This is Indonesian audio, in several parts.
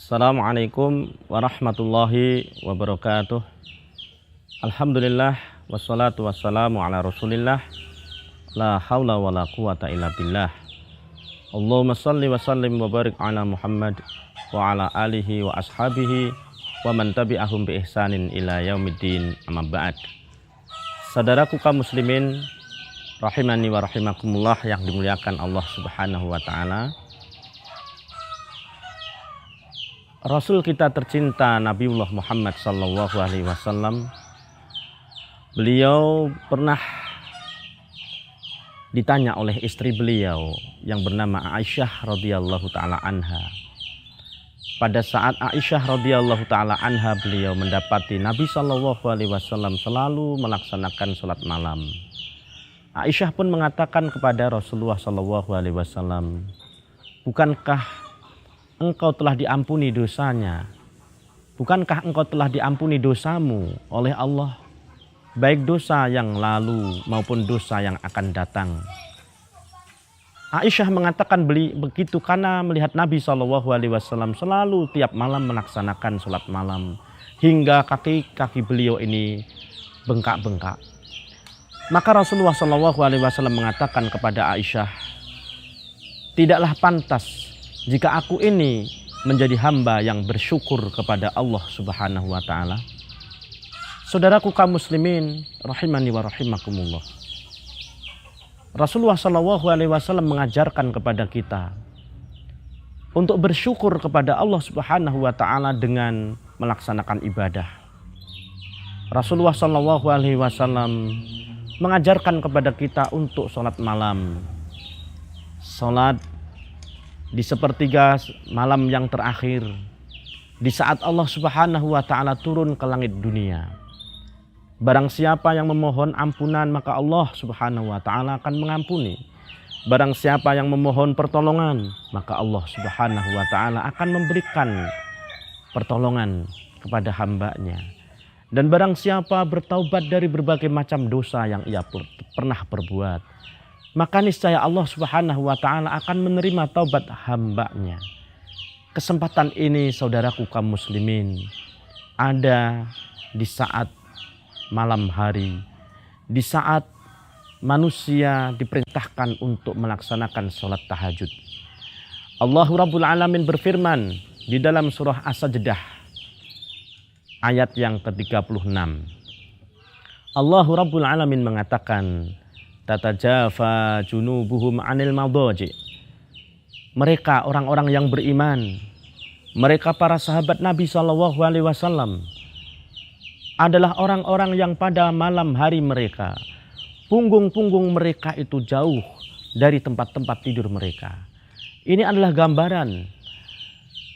Assalamualaikum warahmatullahi wabarakatuh. Alhamdulillah wassalatu wassalamu ala rasulillah. La haula wa la quwata illa billah. Allahumma salli wa sallim wa barik ala Muhammad wa ala alihi wa ashabihi wa man tabi'ahum bi ihsanin ila yaumiddin, amma ba'd. Saudaraku kaum muslimin rahimani wa rahimakumullah yang dimuliakan Allah Subhanahu wa taala. Rasul kita tercinta Nabiullah Muhammad sallallahu alaihi wasallam, beliau pernah ditanya oleh istri beliau yang bernama Aisyah radhiyallahu taala anha. Pada saat Aisyah radhiyallahu taala anha beliau mendapati Nabi sallallahu alaihi wasallam selalu melaksanakan salat malam. Aisyah pun mengatakan kepada Rasulullah sallallahu alaihi wasallam, "Bukankah engkau telah diampuni dosanya? Bukankah engkau telah diampuni dosamu oleh Allah, baik dosa yang lalu maupun dosa yang akan datang?" Aisyah mengatakan begitu karena melihat Nabi SAW selalu tiap malam melaksanakan sholat malam hingga kaki-kaki beliau ini bengkak-bengkak. Maka Rasulullah SAW mengatakan kepada Aisyah, "Tidaklah pantas jika aku ini menjadi hamba yang bersyukur kepada Allah Subhanahu wa taala." Saudaraku kaum muslimin rahimani wa rahimakumullah. Rasulullah sallallahu alaihi wasallam mengajarkan kepada kita untuk bersyukur kepada Allah Subhanahu wa taala dengan melaksanakan ibadah. Rasulullah sallallahu alaihi wasallam mengajarkan kepada kita untuk sholat malam. Sholat di sepertiga malam yang terakhir, di saat Allah Subhanahu wa taala turun ke langit dunia. Barang siapa yang memohon ampunan, maka Allah Subhanahu wa taala akan mengampuni. Barang siapa yang memohon pertolongan, maka Allah Subhanahu wa taala akan memberikan pertolongan kepada hambanya. Dan barang siapa bertaubat dari berbagai macam dosa yang ia pernah perbuat, maka niscaya Allah Subhanahu wa taala akan menerima taubat hambanya. Kesempatan ini saudaraku kaum muslimin ada di saat malam hari, di saat manusia diperintahkan untuk melaksanakan sholat tahajud. Allah Rabbul Alamin berfirman di dalam surah As-Sajdah ayat yang ke-36. Allah Rabbul Alamin mengatakan, "Tatajafa junubuhum 'anil madaji." Mereka orang-orang yang beriman, mereka para sahabat Nabi sallallahu alaihi wasallam adalah orang-orang yang pada malam hari mereka, punggung-punggung mereka itu jauh dari tempat-tempat tidur mereka. Ini adalah gambaran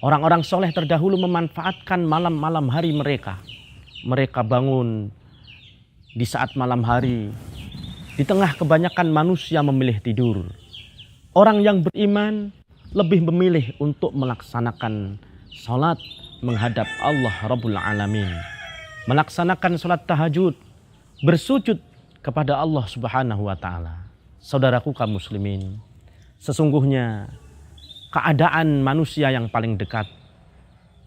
orang-orang soleh terdahulu memanfaatkan malam-malam hari mereka. Mereka bangun di saat malam hari, di tengah kebanyakan manusia memilih tidur. Orang yang beriman lebih memilih untuk melaksanakan salat menghadap Allah Rabbul Alamin, melaksanakan salat tahajud, bersujud kepada Allah Subhanahu wa taala. Saudaraku kaum muslimin, sesungguhnya keadaan manusia yang paling dekat,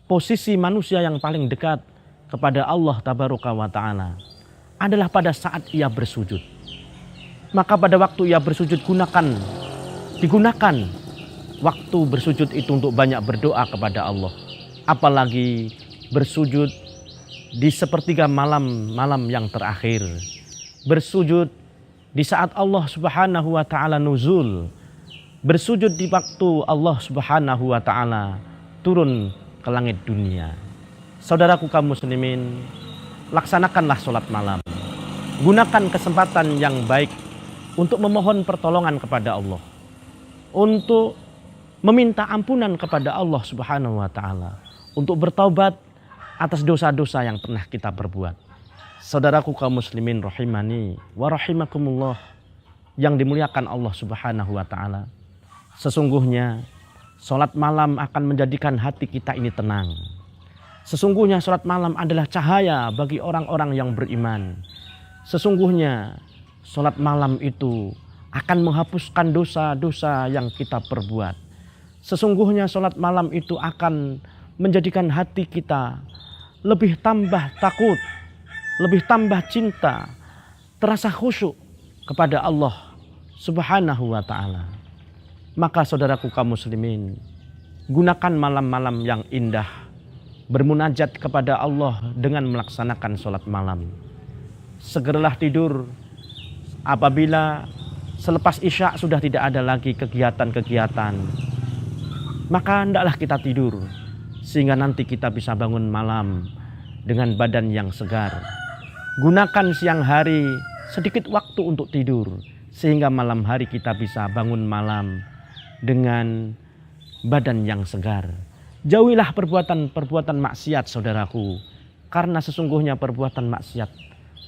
posisi manusia yang paling dekat kepada Allah Tabaraka wa taala adalah pada saat ia bersujud. Maka pada waktu ia bersujud digunakan waktu bersujud itu untuk banyak berdoa kepada Allah. Apalagi bersujud di sepertiga malam yang terakhir, bersujud di saat Allah Subhanahu wa taala nuzul, bersujud di waktu Allah Subhanahu wa taala turun ke langit dunia. Saudaraku kaum muslimin, laksanakanlah sholat malam. Gunakan kesempatan yang baik untuk memohon pertolongan kepada Allah, untuk meminta ampunan kepada Allah Subhanahu wa taala, untuk bertaubat atas dosa-dosa yang pernah kita perbuat. Saudaraku kaum muslimin rahimani wa rahimakumullah yang dimuliakan Allah Subhanahu wa taala. Sesungguhnya salat malam akan menjadikan hati kita ini tenang. Sesungguhnya salat malam adalah cahaya bagi orang-orang yang beriman. Sesungguhnya salat malam itu akan menghapuskan dosa-dosa yang kita perbuat. Sesungguhnya salat malam itu akan menjadikan hati kita lebih tambah takut, lebih tambah cinta, terasa khusyuk kepada Allah Subhanahu wa ta'ala. Maka saudaraku kaum muslimin, gunakan malam-malam yang indah bermunajat kepada Allah dengan melaksanakan sholat malam. Segeralah tidur apabila selepas isya sudah tidak ada lagi kegiatan-kegiatan. Maka hendaklah kita tidur sehingga nanti kita bisa bangun malam dengan badan yang segar. Gunakan siang hari sedikit waktu untuk tidur sehingga malam hari kita bisa bangun malam dengan badan yang segar. Jauhilah perbuatan-perbuatan maksiat saudaraku, karena sesungguhnya perbuatan maksiat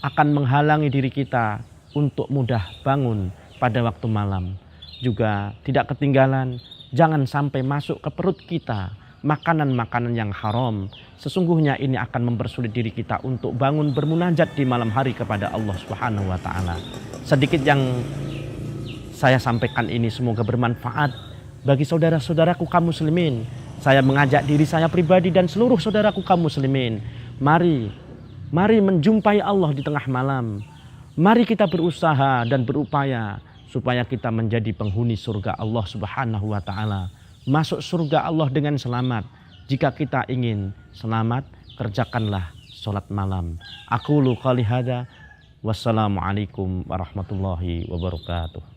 akan menghalangi diri kita untuk mudah bangun pada waktu malam. Juga tidak ketinggalan, jangan sampai masuk ke perut kita makanan-makanan yang haram. Sesungguhnya ini akan mempersulit diri kita untuk bangun bermunajat di malam hari kepada Allah Subhanahu wa ta'ala. Sedikit yang saya sampaikan ini semoga bermanfaat bagi saudara-saudaraku kaum muslimin. Saya mengajak diri saya pribadi dan seluruh saudaraku kaum muslimin. Mari menjumpai Allah di tengah malam. Mari kita berusaha dan berupaya supaya kita menjadi penghuni surga Allah Subhanahu wa ta'ala. Masuk surga Allah dengan selamat. Jika kita ingin selamat, kerjakanlah sholat malam. Aqulu qouli hadza, wassalamualaikum warahmatullahi wabarakatuh.